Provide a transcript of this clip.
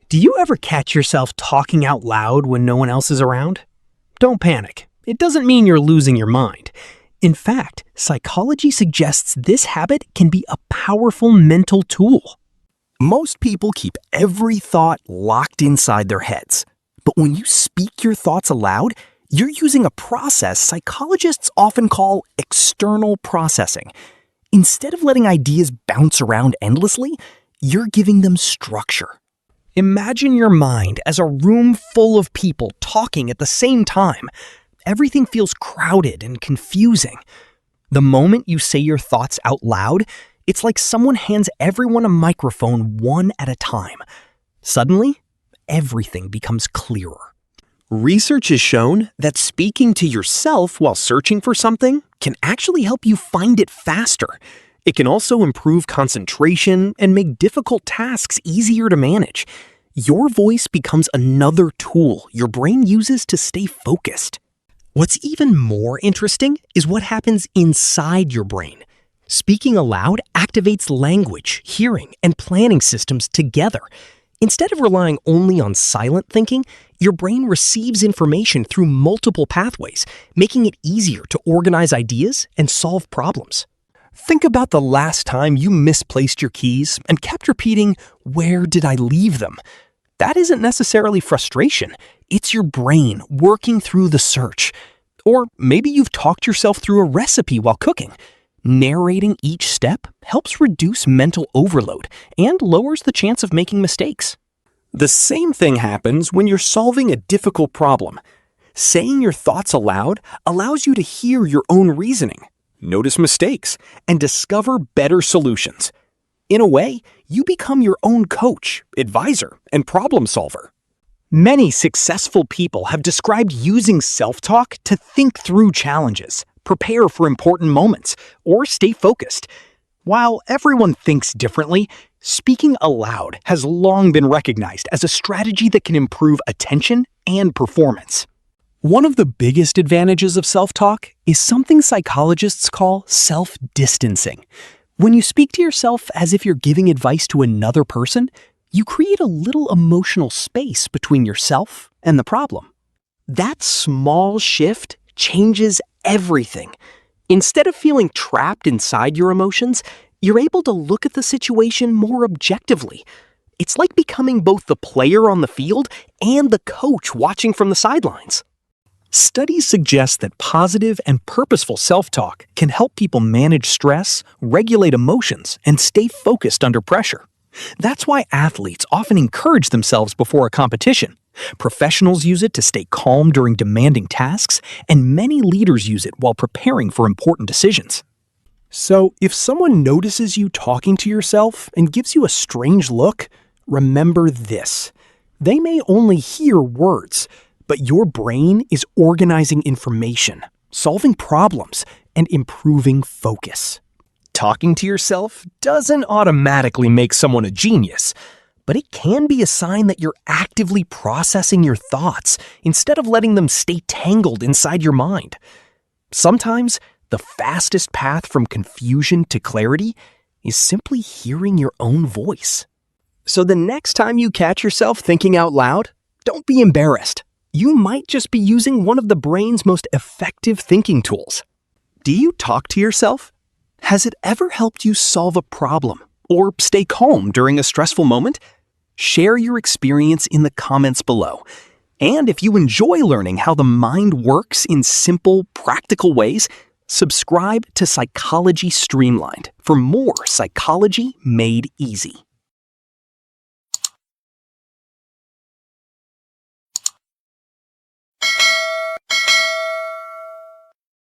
Do you ever catch yourself talking out loud when no one else is around? Don't panic. It doesn't mean you're losing your mind. In fact, psychology suggests this habit can be a powerful mental tool. Most people keep every thought locked inside their heads. But when you speak your thoughts aloud, you're using a process psychologists often call external processing. Instead of letting ideas bounce around endlessly, you're giving them structure. Imagine your mind as a room full of people talking at the same time. Everything feels crowded and confusing. The moment you say your thoughts out loud, it's like someone hands everyone a microphone one at a time. Suddenly, everything becomes clearer. Research has shown that speaking to yourself while searching for something can actually help you find it faster. It can also improve concentration and make difficult tasks easier to manage. Your voice becomes another tool your brain uses to stay focused. What's even more interesting is what happens inside your brain. Speaking aloud activates language, hearing, and planning systems together. Instead of relying only on silent thinking, your brain receives information through multiple pathways, making it easier to organize ideas and solve problems. Think about the last time you misplaced your keys and kept repeating, "Where did I leave them?" That isn't necessarily frustration. It's your brain working through the search. Or maybe you've talked yourself through a recipe while cooking. Narrating each step helps reduce mental overload and lowers the chance of making mistakes. The same thing happens when you're solving a difficult problem. Saying your thoughts aloud allows you to hear your own reasoning, notice mistakes, and discover better solutions. In a way, you become your own coach, advisor, and problem solver. Many successful people have described using self-talk to think through challenges, prepare for important moments, or stay focused. While everyone thinks differently, speaking aloud has long been recognized as a strategy that can improve attention and performance. One of the biggest advantages of self-talk is something psychologists call self-distancing. When you speak to yourself as if you're giving advice to another person, you create a little emotional space between yourself and the problem. That small shift changes everything. Instead of feeling trapped inside your emotions, you're able to look at the situation more objectively. It's like becoming both the player on the field and the coach watching from the sidelines. Studies suggest that positive and purposeful self-talk can help people manage stress, regulate emotions, and stay focused under pressure. That's why athletes often encourage themselves before a competition. Professionals use it to stay calm during demanding tasks, and many leaders use it while preparing for important decisions. So, if someone notices you talking to yourself and gives you a strange look, remember this. They may only hear words, but your brain is organizing information, solving problems, and improving focus. Talking to yourself doesn't automatically make someone a genius, but it can be a sign that you're actively processing your thoughts instead of letting them stay tangled inside your mind. Sometimes, the fastest path from confusion to clarity is simply hearing your own voice. So the next time you catch yourself thinking out loud, don't be embarrassed. You might just be using one of the brain's most effective thinking tools. Do you talk to yourself? Has it ever helped you solve a problem or stay calm during a stressful moment? Share your experience in the comments below. And if you enjoy learning how the mind works in simple, practical ways, subscribe to Psychology Streamlined for more psychology made easy.